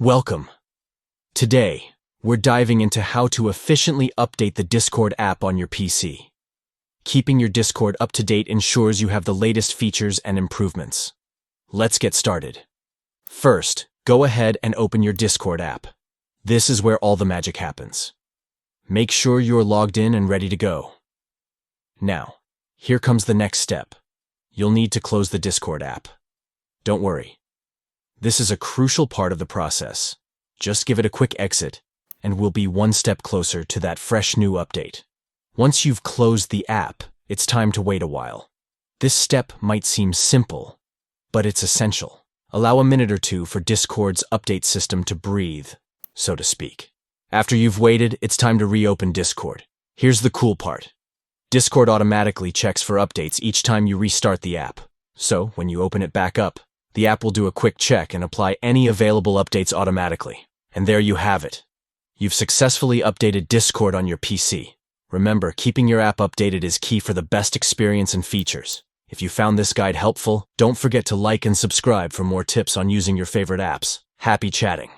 Welcome. Today, we're diving into how to efficiently update the Discord app on your PC. Keeping your Discord up to date ensures you have the latest features and improvements. Let's get started. First, go ahead and open your Discord app. This is where all the magic happens. Make sure you're logged in and ready to go. Now, here comes the next step. You'll need to close the Discord app. Don't worry. This is a crucial part of the process. Just give it a quick exit, and we'll be one step closer to that fresh new update. Once you've closed the app, it's time to wait a while. This step might seem simple, but it's essential. Allow a minute or two for Discord's update system to breathe, so to speak. After you've waited, it's time to reopen Discord. Here's the cool part. Discord automatically checks for updates each time you restart the app. So, when you open it back up, the app will do a quick check and apply any available updates automatically. And there you have it. You've successfully updated Discord on your PC. Remember, keeping your app updated is key for the best experience and features. If you found this guide helpful, don't forget to like and subscribe for more tips on using your favorite apps. Happy chatting!